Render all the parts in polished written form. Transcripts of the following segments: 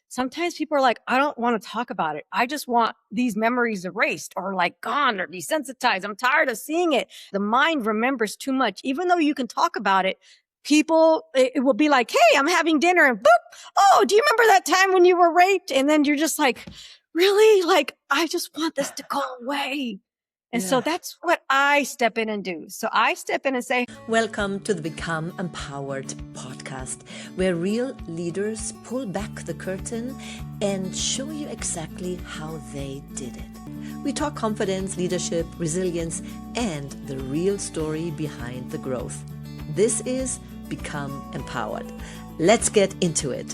sometimes people are like, I don't want to talk about it. I just want these memories erased or like gone or desensitized. I'm tired of seeing it. The mind remembers too much. Even though you can talk about it, it will be like, hey, I'm having dinner and boop. Oh, do you remember that time when you were raped? And then you're just like, really? Like, I just want this to go away. And so that's what I step in and do. So I step in and say, welcome to the Become Empowered podcast, where real leaders pull back the curtain and show you exactly how they did it. We talk confidence, leadership, resilience, and the real story behind the growth. This is Become Empowered. Let's get into it.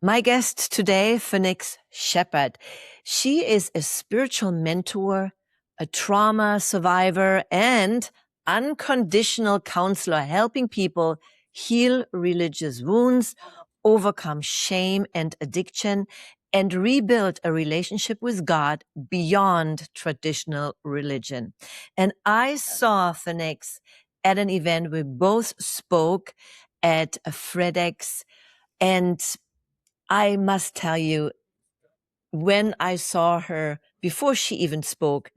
My guest today, Fenix Shepard. She is a spiritual mentor, a trauma survivor, and unconditional counselor, helping people heal religious wounds, overcome shame and addiction, and rebuild a relationship with God beyond traditional religion. And I saw Fenix at an event. We both spoke at a FedEx, and I must tell you, when I saw her, before she even spoke,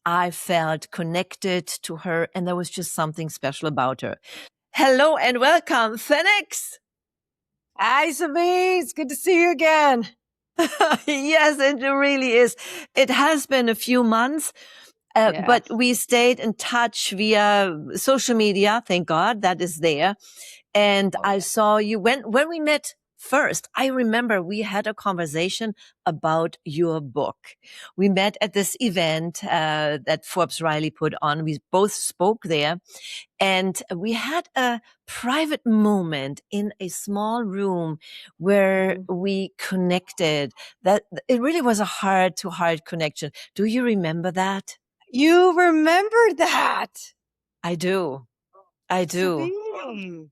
I felt connected to her, and there was just something special about her. Hello and welcome, Fenix. hi, Sabine. It's good to see you again. Yes, it really is. It has been a few months, but we stayed in touch via social media. Thank God that is there. And I saw you when we met first. I remember we had a conversation about your book. We met at this event that Forbes Riley put on. We both spoke there, and we had a private moment in a small room where we connected. That it really was a heart-to-heart connection. Do you remember that? You remember that? I do. I do. Sabine.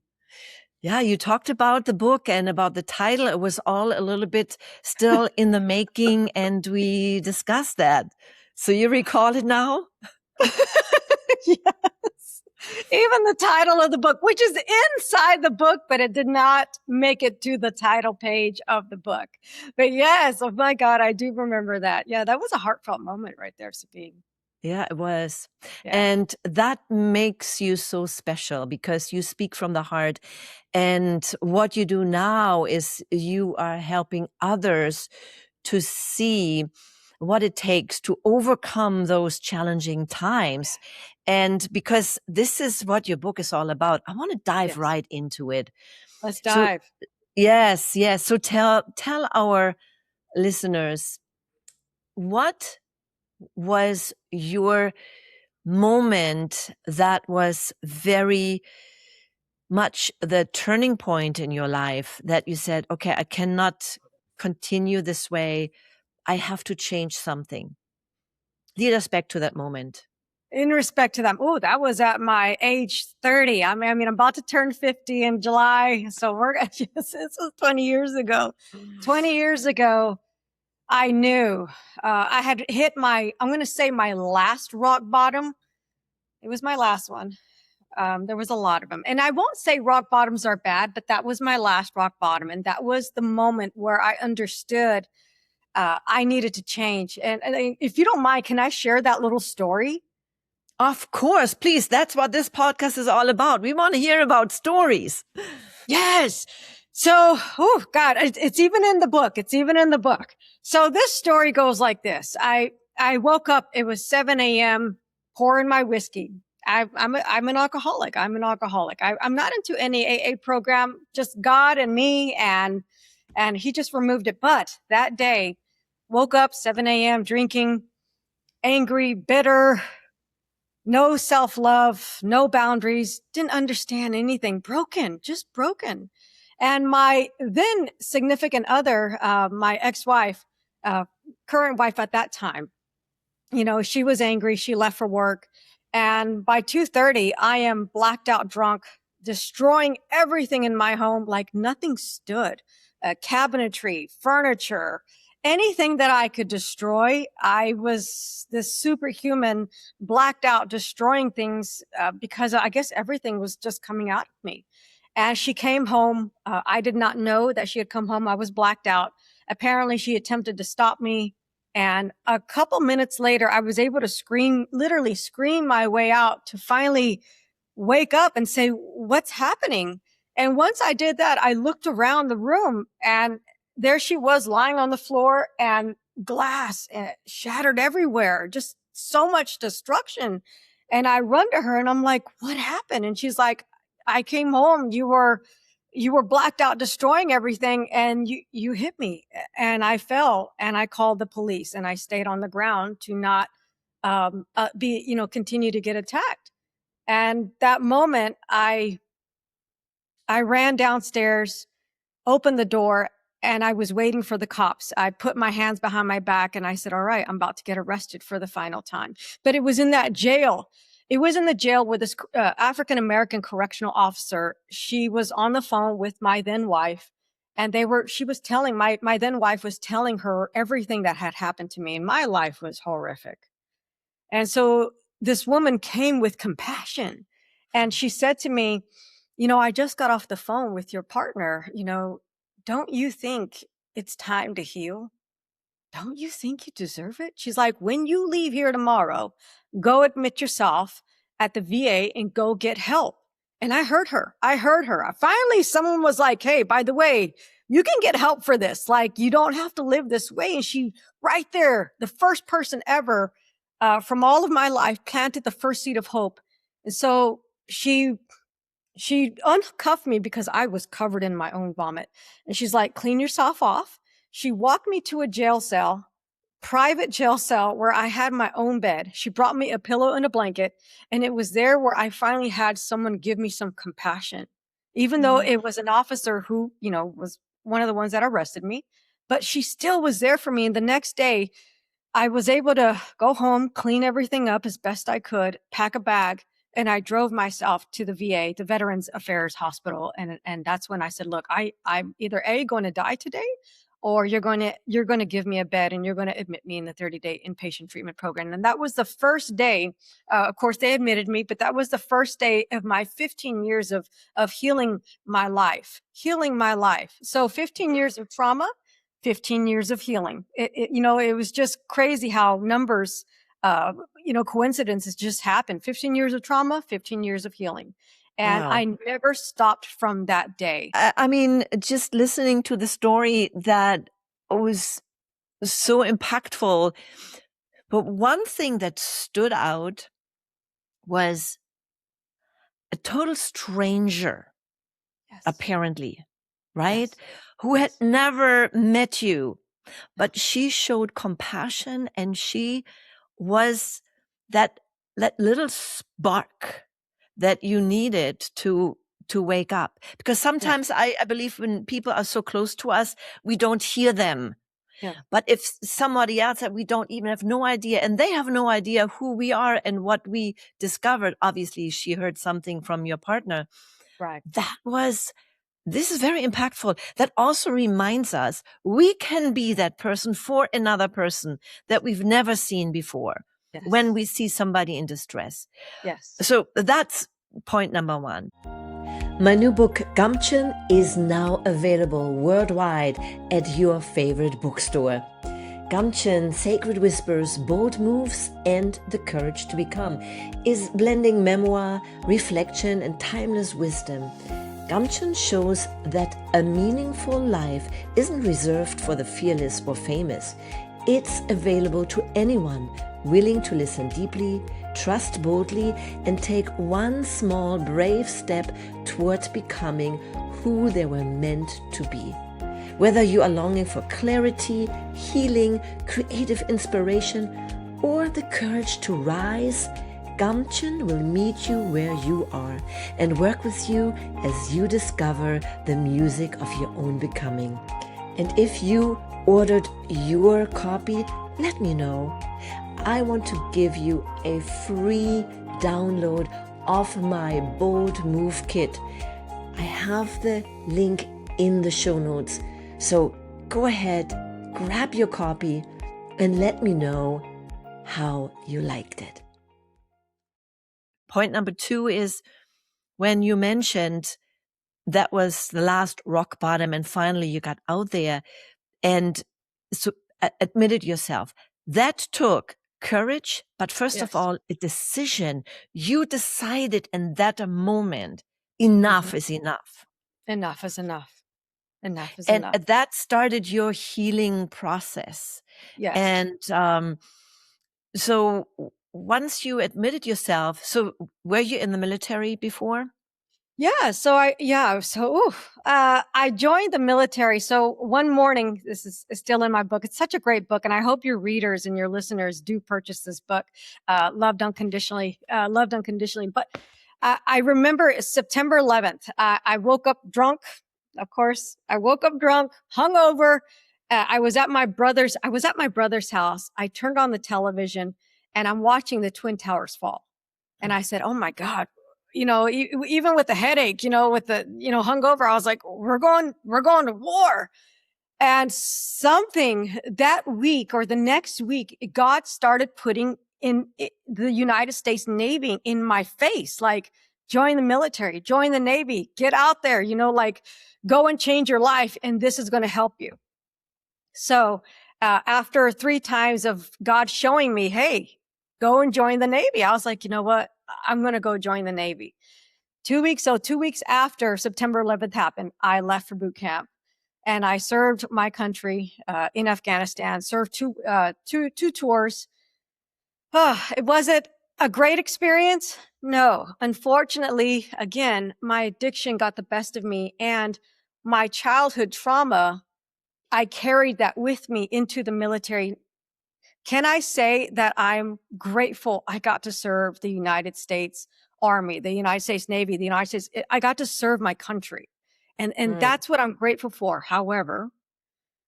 Yeah, you talked about the book and about the title. It was all a little bit still in the making, and we discussed that. So you recall it now? Yes. Even the title of the book, which is inside the book, but it did not make it to the title page of the book. But yes, oh my God, I do remember that. Yeah, that was a heartfelt moment right there, Sabine. Yeah, it was. Yeah. And that makes you so special because you speak from the heart. And what you do now is you are helping others to see what it takes to overcome those challenging times. And because this is what your book is all about, I want to dive right into it. Let's So, dive. yes. So tell our listeners, what was your moment that was very much the turning point in your life that you said, okay, I cannot continue this way. I have to change something. Lead us back to that moment. In respect to them, that was at my age 30. I mean, I'm about to turn 50 in July. So this was 20 years ago. 20 years ago, I knew I had hit I'm going to say my last rock bottom. It was my last one. There was a lot of them. And I won't say rock bottoms are bad, but that was my last rock bottom. And that was the moment where I understood I needed to change. And if you don't mind, can I share that little story? Of course, please. That's what this podcast is all about. We want to hear about stories. Yes. So, God, it's even in the book. It's even in the book. So this story goes like this. I woke up, it was 7 a.m., pouring my whiskey. I'm an alcoholic. I'm not into any AA program, just God and me, and he just removed it. But that day, woke up 7 a.m. drinking, angry, bitter, no self-love, no boundaries, didn't understand anything, just broken. And my then significant other, my ex-wife, current wife at that time, she was angry. She left for work. And by 2:30, I am blacked out drunk, destroying everything in my home like nothing stood. Cabinetry, furniture, anything that I could destroy. I was this superhuman, blacked out, destroying things because I guess everything was just coming out of me. As she came home, I did not know that she had come home. I was blacked out. Apparently, she attempted to stop me. And a couple minutes later, I was able to literally scream my way out to finally wake up and say, what's happening? And once I did that, I looked around the room and there she was lying on the floor and glass shattered everywhere, just so much destruction. And I run to her and I'm like, what happened? And she's like, I came home. You were blacked out, destroying everything. And you hit me and I fell and I called the police and I stayed on the ground to not, continue to get attacked. And that moment I ran downstairs, opened the door, and I was waiting for the cops. I put my hands behind my back and I said, all right, I'm about to get arrested for the final time. But it was in that jail. It was in the jail with this African-American correctional officer. She was on the phone with my then wife and she was telling my then wife was telling her everything that had happened to me. And my life was horrific. And so this woman came with compassion and she said to me, I just got off the phone with your partner. Don't you think it's time to heal? Don't you think you deserve it? She's like, when you leave here tomorrow, go admit yourself at the VA and go get help. And I heard her. Finally, someone was like, hey, by the way, you can get help for this. Like, you don't have to live this way. And she, right there, the first person ever from all of my life, planted the first seed of hope. And so she uncuffed me because I was covered in my own vomit. And she's like, clean yourself off. She walked me to a jail cell, private jail cell, where I had my own bed. She brought me a pillow and a blanket. And it was there where I finally had someone give me some compassion, even though it was an officer who, was one of the ones that arrested me. But she still was there for me. And the next day, I was able to go home, clean everything up as best I could, pack a bag, and I drove myself to the VA, the Veterans Affairs Hospital. And that's when I said, look, I'm either going to die today, or you're going to give me a bed and you're going to admit me in the 30-day inpatient treatment program. And that was the first day. Of course, they admitted me, but that was the first day of my 15 years of healing my life. So 15 years of trauma, 15 years of healing. It was just crazy how numbers, coincidences just happened. 15 years of trauma, 15 years of healing. And wow. I never stopped from that day. I mean, just listening to the story, that was so impactful. But one thing that stood out was a total stranger, yes. Apparently, right? Yes. Who had never met you, but she showed compassion and she was that little spark that you needed to wake up. Because sometimes I believe when people are so close to us, we don't hear them. Yeah. But if somebody else that we don't even have no idea, and they have no idea who we are and what we discovered, obviously she heard something from your partner. Right. This is very impactful. That also reminds us we can be that person for another person that we've never seen before. Yes. When we see somebody in distress. Yes. So that's point number one. My new book, Gumption, is now available worldwide at your favorite bookstore. Gumption, Sacred Whispers, Bold Moves, and The Courage to Become is blending memoir, reflection, and timeless wisdom. Gumption shows that a meaningful life isn't reserved for the fearless or famous. It's available to anyone willing to listen deeply, trust boldly, and take one small brave step towards becoming who they were meant to be. Whether you are longing for clarity, healing, creative inspiration, or the courage to rise, Gumption will meet you where you are and work with you as you discover the music of your own becoming. And if you ordered your copy, let me know. I want to give you a free download of my Bold Move Kit. I have the link in the show notes. So go ahead, grab your copy, and let me know how you liked it. Point number 2 is when you mentioned that was the last rock bottom, and finally you got out there and so admitted yourself. That took courage, but first of Yes. all, a decision. You decided in that moment, enough Hmm. is enough. Enough is enough. Enough is And enough. that started your healing process. Yes. And so once you admitted yourself, so were you in the military before? Yeah. I joined the military. So one morning, this is still in my book. It's such a great book. And I hope your readers and your listeners do purchase this book, Loved Unconditionally. But I remember September 11th, I woke up drunk. Of course, I woke up drunk, hungover. I was at my brother's house. I turned on the television and I'm watching the Twin Towers fall. And I said, "Oh my God." Even with the headache, with the, hungover, I was like, we're going to war. And something that week or the next week, God started putting the United States Navy in my face, like join the military, join the Navy, get out there, like go and change your life. And this is going to help you. So, after 3 times of God showing me, hey, go and join the Navy, I was like, you know what? I'm going to go join the Navy. 2 weeks after September 11th happened, I left for boot camp and I served my country in Afghanistan. Served two tours. Was it a great experience? No, unfortunately, again, my addiction got the best of me, and my childhood trauma. I carried that with me into the military. Can I say that I'm grateful I got to serve the United States Army, the United States Navy, the United States, I got to serve my country. And Mm, that's what I'm grateful for. However,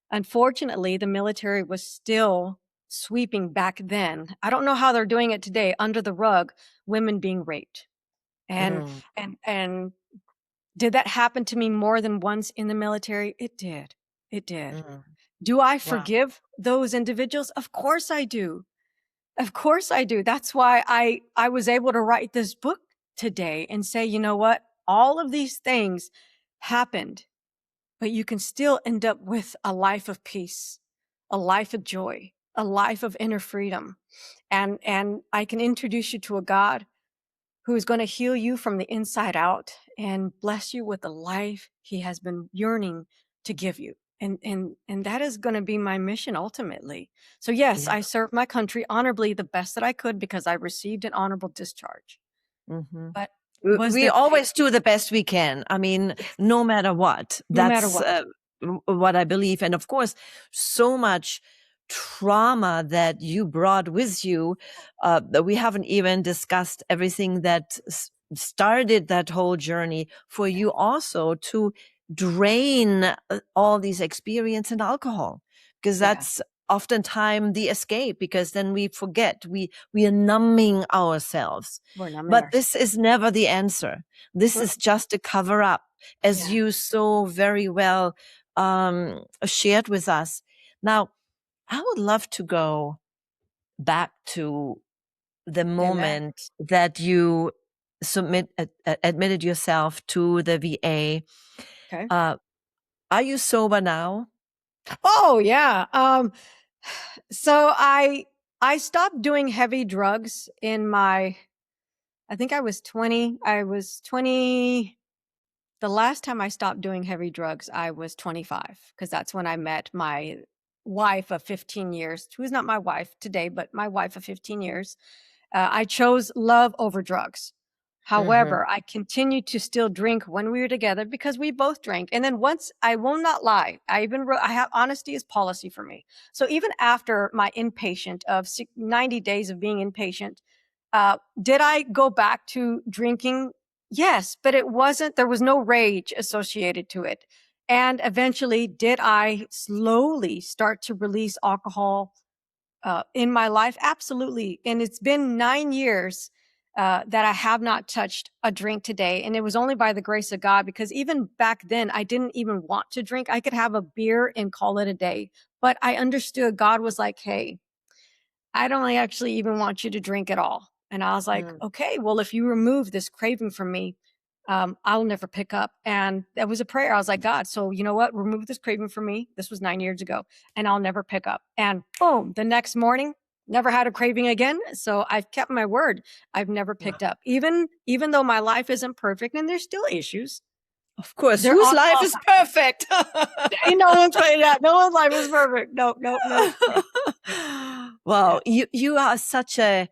unfortunately, the military was still sweeping back then. I don't know how they're doing it today, under the rug, women being raped. And mm, and did that happen to me more than once in the military? It did. It did. mm. Do I Wow. forgive those individuals? Of course I do. Of course I do. That's why I was able to write this book today and say, you know what? All of these things happened, but you can still end up with a life of peace, a life of joy, a life of inner freedom. And I can introduce you to a God who is going to heal you from the inside out and bless you with the life he has been yearning to give you. And that is going to be my mission ultimately. So yes, Yeah. I served my country honorably the best that I could because I received an honorable discharge. Hmm. But was We there pain? always do the best we can. I mean, Yes. no matter what. No matter That's what. what I believe. And of course, so much trauma that you brought with you. That we haven't even discussed everything that started that whole journey for you also to drain all these experience in alcohol, because Yeah. that's oftentimes the escape, because then we forget, we are numbing ourselves. We're numbing But ourselves. this is never the answer. This is just a cover up, as Yeah. you so very well shared with us. Now, I would love to go back to the Amen. moment that you admitted yourself to the VA. Okay. Uh, are you sober now? Oh yeah. So I stopped doing heavy drugs in I think I was 20. I was 20. The last time I stopped doing heavy drugs, I was 25 because that's when I met my wife of 15 years, who is not my wife today, but my wife of 15 years. I chose love over drugs. Hmm. However, I continued to still drink when we were together because we both drank. And then once, I will not lie, I even wrote, I have honesty is policy for me. So even after my inpatient of 90 days of being inpatient, did I go back to drinking? Yes, but there was no rage associated to it. And eventually, did I slowly start to release alcohol in my life? Absolutely. And it's been 9 years that I have not touched a drink today. And it was only by the grace of God, because even back then, I didn't even want to drink. I could have a beer and call it a day. But I understood God was like, hey, I don't actually even want you to drink at all. And I was like, Mm, okay, well, if you remove this craving from me, I'll never pick up. And that was a prayer. I was like, God, so you know what? Remove this craving from me. This was 9 years ago, and I'll never pick up. And boom, the next morning, never had a craving again. So I've kept my word. I've never picked up, even though my life isn't perfect and there's still issues. Of course, There whose are life all is perfect? no one's that. No one's life is perfect. No, no, no. Wow, you are such a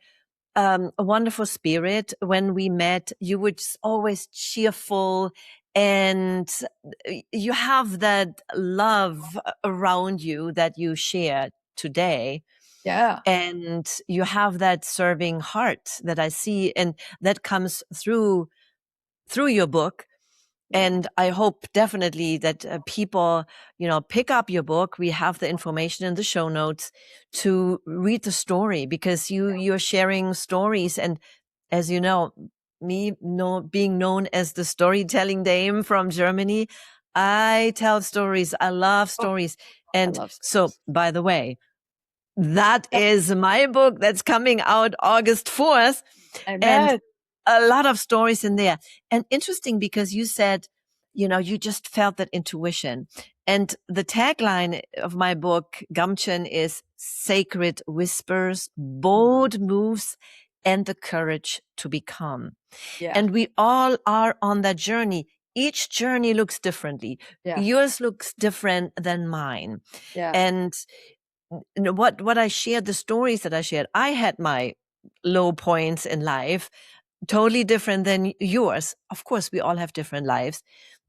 wonderful spirit. When we met, you were just always cheerful, and you have that love around you that you share today. Yeah. And you have that serving heart that I see, and that comes through your book. And I hope definitely that people, pick up your book. We have the information in the show notes to read the story, because you're sharing stories. And as you know, being known as the storytelling dame from Germany, I tell stories. I love Oh, stories. I And love so, stories. by the way, that is my book that's coming out August 4th. And Amen. a lot of stories in there. And interesting, because you said, you just felt that intuition. And the tagline of my book, Gumchen, is sacred whispers, bold moves, and the courage to become. Yeah. And we all are on that journey. Each journey looks differently. Yeah. Yours looks different than mine. Yeah. And what I shared, the stories that I shared, I had my low points in life, totally different than yours. Of course, we all have different lives,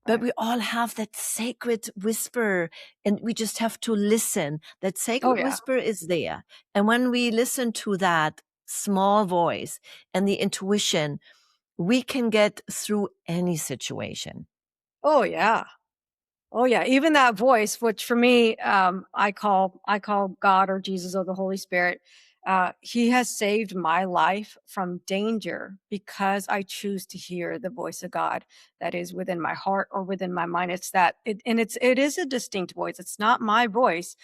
but we all have that sacred whisper, and we just have to listen. That Oh sacred yeah. whisper is there. And when we listen to that small voice and the intuition, we can get through any situation. Oh yeah. Oh yeah, even that voice, which for me, I call God or Jesus or the Holy Spirit. He has saved my life from danger because I choose to hear the voice of God that is within my heart or within my mind. It is a distinct voice. It's not my voice.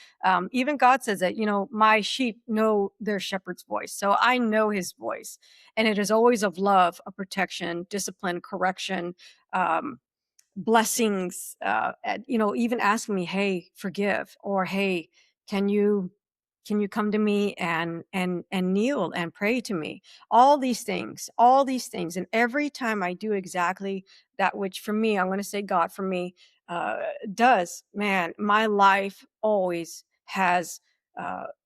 Even God says that, my sheep know their shepherd's voice, so I know His voice, and it is always of love, of protection, discipline, correction. Blessings, even asking me, hey, forgive, or hey, can you come to me and kneel and pray to me. All these things, and every time I do exactly that, which for me, I'm going to say God for me uh does, man, my life always has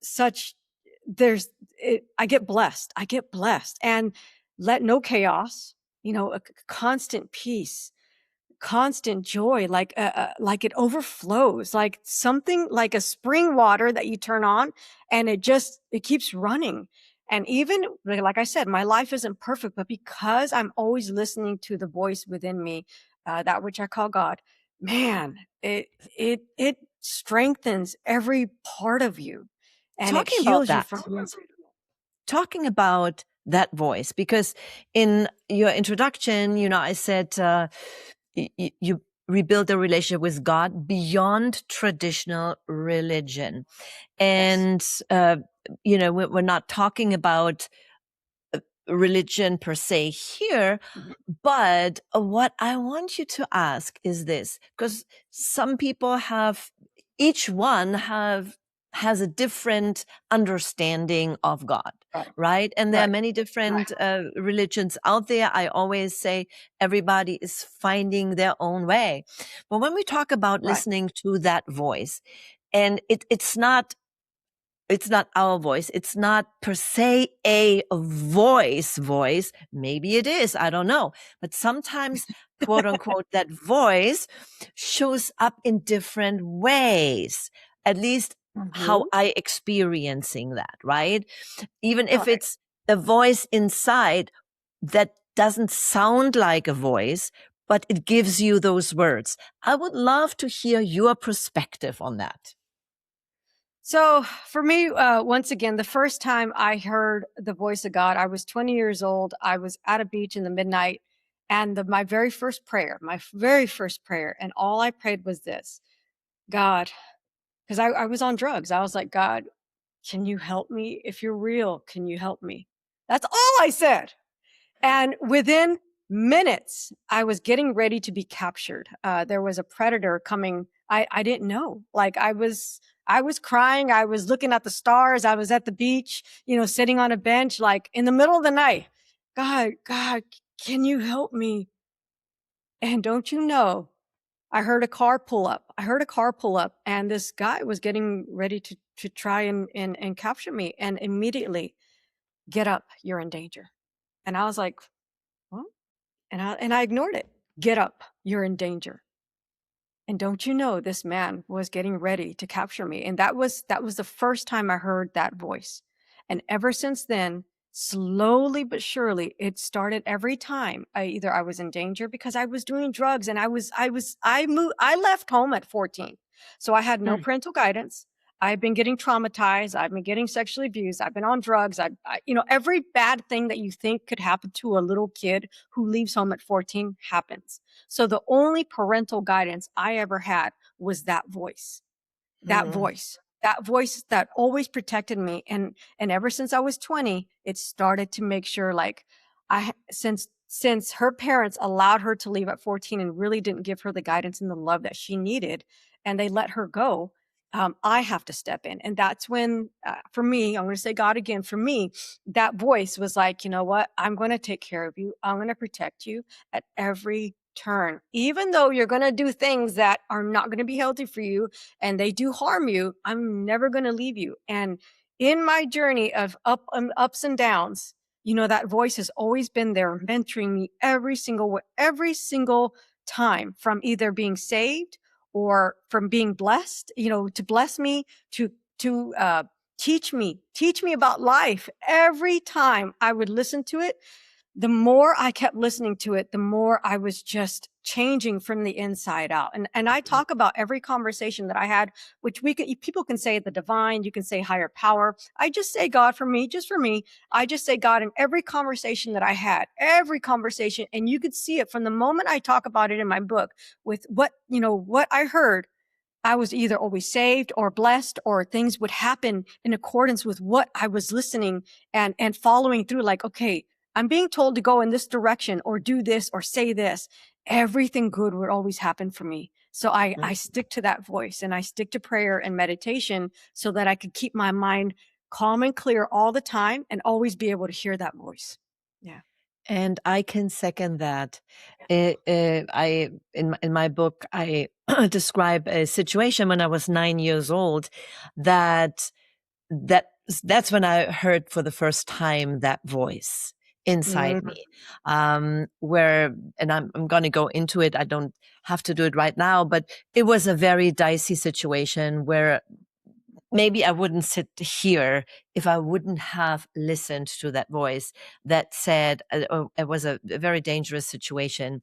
such there's it I get blessed, and let no chaos, a constant peace, constant joy, like it overflows, like something, like a spring water that you turn on, and it keeps running. And even like I said, my life isn't perfect, but because I'm always listening to the voice within me, that which I call God, man, it strengthens every part of you, and it Talking about heals you that, from the inside. talking about that voice, because in your introduction, I said you rebuild a relationship with God beyond traditional religion. Yes. And, we're not talking about religion per se here, Mhm. but what I want you to ask is this, because some people each one has a different understanding of God, Right. right? And there are Right. many different religions out there. I always say everybody is finding their own way. But when we talk about Right. listening to that voice, and it's not our voice. It's not per se a voice. Maybe it is. I don't know. But sometimes, quote unquote, that voice shows up in different ways. At least how Mhm. I experiencing that, right? Even if Right. it's a voice inside that doesn't sound like a voice, but it gives you those words. I would love to hear your perspective on that. So for me, once again, the first time I heard the voice of God, I was 20 years old. I was at a beach in the midnight, and my very first prayer, and all I prayed was this: God, because I was on drugs. I was like, God, can you help me? If you're real, can you help me? That's all I said. And within minutes, I was getting ready to be captured. There was a predator coming. I didn't know. Like I was crying. I was looking at the stars. I was at the beach, sitting on a bench, like in the middle of the night. God, can you help me? And don't you know, I heard a car pull up. And this guy was getting ready to try and capture me. And immediately, get up, you're in danger. And I was like, what? And I ignored it. Get up, you're in danger. And don't you know, this man was getting ready to capture me. And that was the first time I heard that voice. And ever since then, slowly but surely, it started every time I was in danger because I was doing drugs, and I left home at 14. So I had no Hmm. parental guidance. I've been getting traumatized. I've been getting sexually abused. I've been on drugs. Every bad thing that you think could happen to a little kid who leaves home at 14 happens. So the only parental guidance I ever had was that voice, that Hmm. voice, that voice that always protected me. And ever since I was 20, it started to make sure, like, since her parents allowed her to leave at 14 and really didn't give her the guidance and the love that she needed, and they let her go, I have to step in. And that's when, for me, I'm going to say God again, for me, that voice was like, you know what? I'm going to take care of you. I'm going to protect you at every turn. Even though you're going to do things that are not going to be healthy for you and they do harm you, I'm never going to leave you. And in my journey of ups and downs, that voice has always been there mentoring me every single time, from either being saved or from being blessed, to bless me, to teach me about life. Every time I would listen to it, the more I kept listening to it, the more I was just changing from the inside out. And I talk about every conversation that I had, which people can say the divine, you can say higher power. I just say God, for me, just for me. I just say God in every conversation that I had, every conversation. And you could see it from the moment I talk about it in my book with what I heard. I was either always saved or blessed, or things would happen in accordance with what I was listening and following through. Like, okay, I'm being told to go in this direction or do this or say this. Everything good would always happen for me. So I stick to that voice, and I stick to prayer and meditation so that I could keep my mind calm and clear all the time and always be able to hear that voice. Yeah. And I can second that. I in my book I describe a situation when I was 9 years old that that that's when I heard for the first time that voice inside Mm-hmm. me. Where, and I'm going to go into it. I don't have to do it right now, but it was a very dicey situation where maybe I wouldn't sit here if I wouldn't have listened to that voice that said it was a very dangerous situation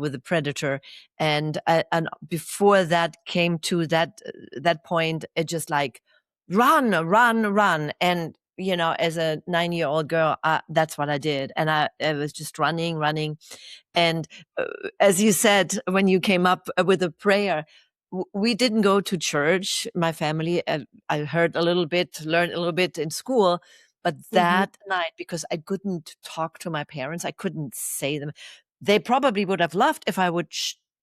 with a predator, and before that came to that point, it just like run, run, run, and as a 9-year-old girl, that's what I did, and I was just running, running, and uh, as you said when you came up with a prayer. We didn't go to church, my family. I heard a little bit, learned a little bit in school, but Mm-hmm. that night, because I couldn't talk to my parents, I couldn't say them. They probably would have loved if I would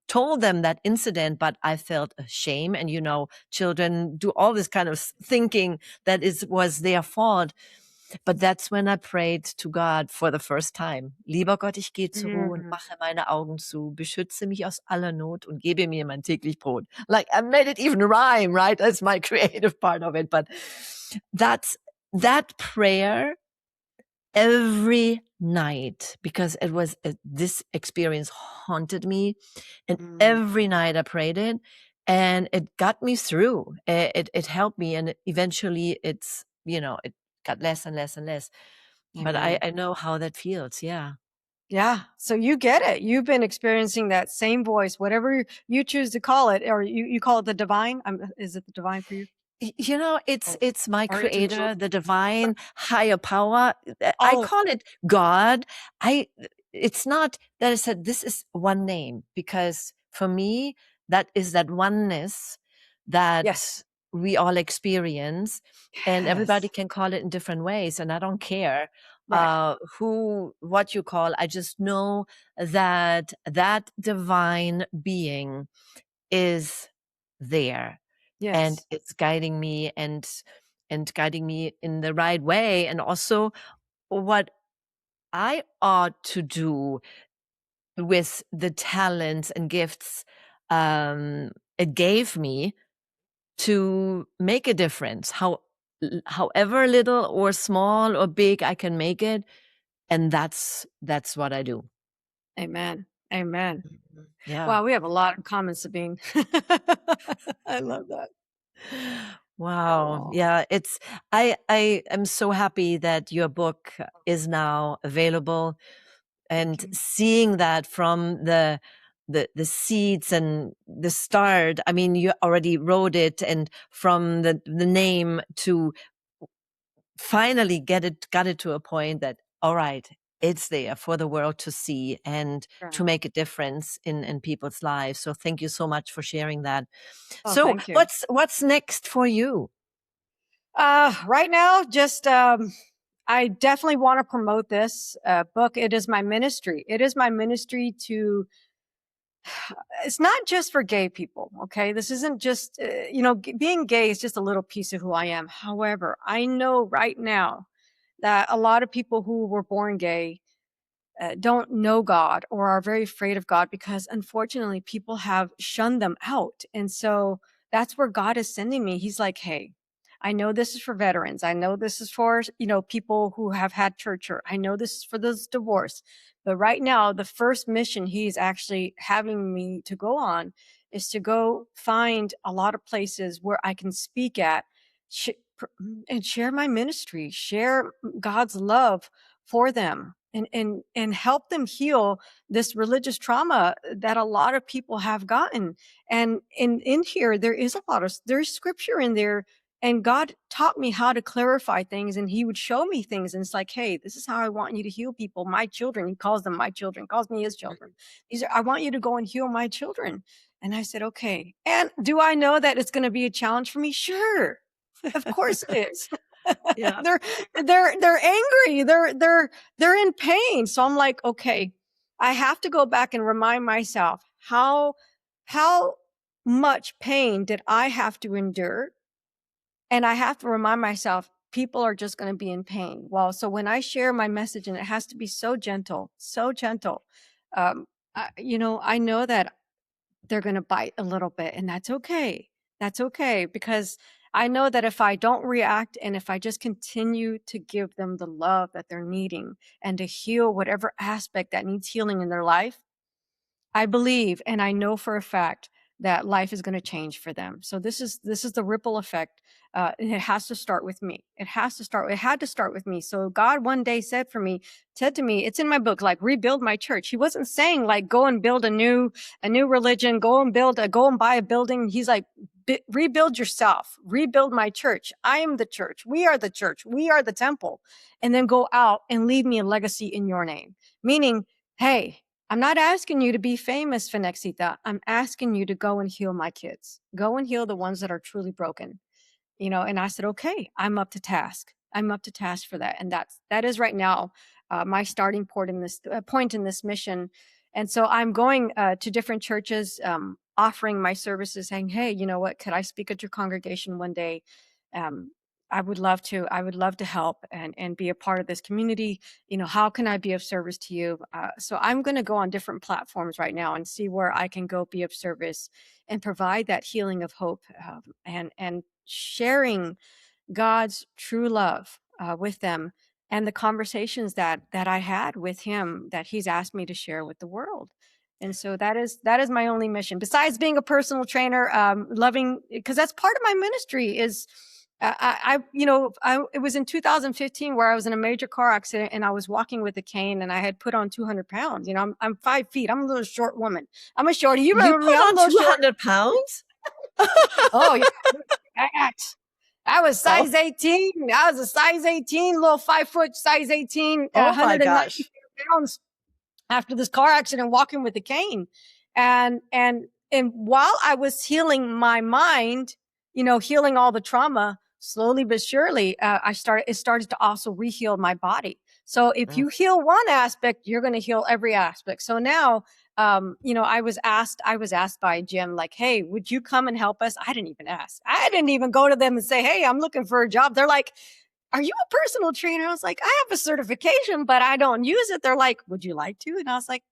told them that incident, but I felt shame. And children do all this kind of thinking that was their fault. But that's when I prayed to God for the first time. Lieber Gott, ich gehe zur Ruhe und Mm-hmm. mache meine Augen zu, beschütze mich aus aller Not und gebe mir mein täglich Brot. Like, I made it even rhyme, right? That's my creative part of it. But that prayer every night, because it was this experience haunted me, and Mm-hmm. every night I prayed it, and it got me through. It helped me, and eventually it got less and less and less. But I Amen. I know how that feels. Yeah. Yeah. So you get it. You've been experiencing that same voice, whatever you choose to call it, or you call it the divine. Is it the divine for you? It's Oh, it's my or intuition? creator, the divine higher power. I Oh, call it God. I It's not that I said this is one name, because for me that is that oneness that yes. we all experience, and everybody Yes. can call it in different ways, and I don't care. Right. what you call, I just know that that divine being is there, and Yes. it's guiding me and guiding me in the right way, and also what I ought to do with the talents and gifts it gave me to make a difference, however little or small or big I can make it. And that's what I do. Amen. Amen. Mhm. Yeah. Wow, we have a lot in common, Sabine. I love that. Wow. Oh. Yeah, I am so happy that your book is now available, Thank and you. seeing that from the seeds and the start. I mean, you already wrote it, and from the name to finally got it to a point that, all right, it's there for the world to see and to Right. make a difference in people's lives. So thank you so much for sharing that. Oh, So thank you. what's next for you? Right now, just I definitely want to promote this book. It is my ministry. It is my ministry to. It's not just for gay people. Okay, this isn't just being gay is just a little piece of who I am. However, I know right now that a lot of people who were born gay don't know God or are very afraid of God because unfortunately people have shunned them out. And so that's where God is sending me. He's like, hey, I know this is for veterans. I know this is for, people who have had church hurt. I know this is for those divorce. But right now, the first mission he's actually having me to go on is to go find a lot of places where I can speak at sh- and share my ministry, share God's love for them and help them heal this religious trauma that a lot of people have gotten. And in here there is there's scripture in there, and God taught me how to clarify things, and he would show me things, and it's like, hey, this is how I want you to heal people, my children. He calls them my children, calls me his children. I want you to go and heal my children. And I said, okay. And do I know that it's going to be a challenge for me? Sure, of course it is. Yeah. They're angry. They're in pain. So I'm like, okay, I have to go back and remind myself how much pain did I have to endure? And I have to remind myself people are just going to be in pain. Well, so when I share my message, and it has to be so gentle, so gentle. I know that they're going to bite a little bit, and that's okay. That's okay, because I know that if I don't react and if I just continue to give them the love that they're needing and to heal whatever aspect that needs healing in their life, I believe and I know for a fact that life is going to change for them. So this is the ripple effect. And it has to start with me. It had to start with me. So God one day said to me, it's in my book, like, rebuild my church. He wasn't saying like go and build a new religion, go and buy a building. He's like, rebuild yourself, rebuild my church. I am the church. We are the church. We are the temple. And then go out and leave me a legacy in your name. Meaning, hey, I'm not asking you to be famous, Fenexita. I'm asking you to go and heal my kids. Go and heal the ones that are truly broken. And I said, okay, I'm up to task. I'm up to task for that. And that is right now my starting point in this mission. And so I'm going to different churches, offering my services, saying, hey, you know what? Could I speak at your congregation one day? Um, I would love to. I would love to help and be a part of this community. How can I be of service to you? So I'm going to go on different platforms right now and see where I can go be of service and provide that healing of hope, and sharing God's true love with them, and the conversations that I had with him that he's asked me to share with the world. And so that is my only mission, besides being a personal trainer, loving, because that's part of my ministry is it was in 2015 where I was in a major car accident, and I was walking with a cane, and I had put on 200 pounds. I'm 5 feet. I'm a little short woman. I'm a shorty. You You remember me? put I'm a on little short. 200 pounds? Oh yeah. I was Oh, size 18. I was a size 18, little 5 foot, size 18, oh my 190 gosh. pounds after this car accident, walking with a cane. And while I was healing my mind, healing all the trauma, slowly but surely, it started to also reheal my body. So if you heal one aspect, you're going to heal every aspect. So now, I was asked by Jim, like, hey, would you come and help us? I didn't even ask. I didn't even go to them and say, hey, I'm looking for a job. They're like, are you a personal trainer? I was like, I have a certification, but I don't use it. They're like, would you like to? And I was like,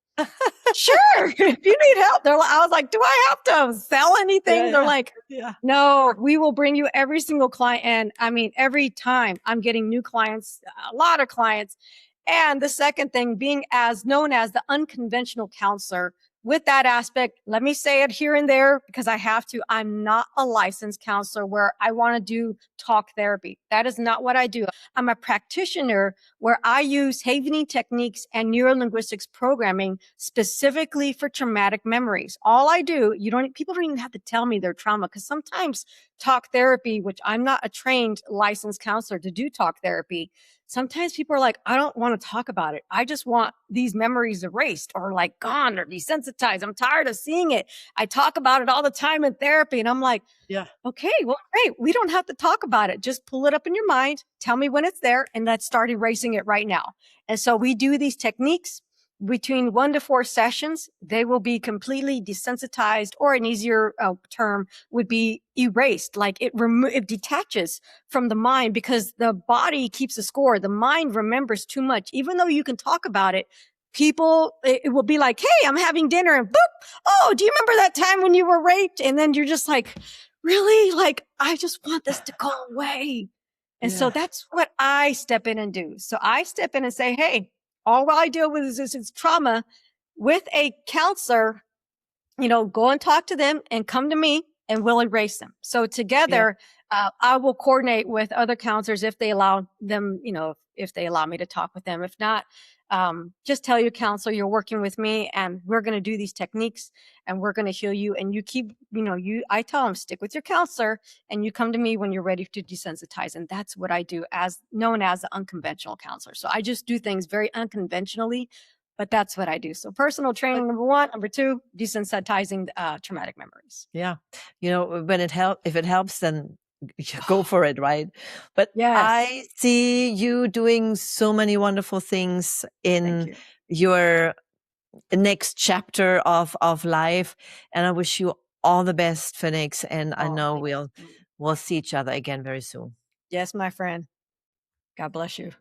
sure. If you need help, I was like, do I have to sell anything? They're like, no, we will bring you every single client. And I mean, every time I'm getting new clients, a lot of clients. And the second thing, being as known as the unconventional counselor, with that aspect, let me say it here and there because I have to. I'm not a licensed counselor where I want to do talk therapy. That is not what I do. I'm a practitioner where I use havening techniques and neurolinguistics programming specifically for traumatic memories. All I do, people don't even have to tell me their trauma, because sometimes talk therapy, which I'm not a trained licensed counselor to do talk therapy, sometimes people are like, I don't want to talk about it. I just want these memories erased or like gone or desensitized. I'm tired of seeing it. I talk about it all the time in therapy. And I'm like, okay, well, great. We don't have to talk about it. Just pull it up in your mind. Tell me when it's there, and let's start erasing it right now. And so we do these techniques between 1 to 4 sessions. They will be completely desensitized, or an easier term would be erased. Like it detaches from the mind, because the body keeps a score. The mind remembers too much. Even though you can talk about it, it will be like, hey, I'm having dinner, and boop. Oh, do you remember that time when you were raped? And then you're just like, really? Like, I just want this to go away. And so that's what I step in and do. So I step in and say, hey, all I deal with is trauma. With a counselor, go and talk to them and come to me, and we'll erase them. So together, I will coordinate with other counselors if they allow them, if they allow me to talk with them. If not, just tell your counselor you're working with me, and we're going to do these techniques, and we're going to heal you. And you keep, I tell them, stick with your counselor, and you come to me when you're ready to desensitize. And that's what I do, as known as the unconventional counselor. So I just do things very unconventionally, but that's what I do. So personal training, number 1. Number 2, desensitizing traumatic memories. Yeah. If it helps, then go for it, right? But I see you doing so many wonderful things in your next chapter of life. And I wish you all the best, Fenix. And I know we'll see each other again very soon. Yes, my friend. God bless you.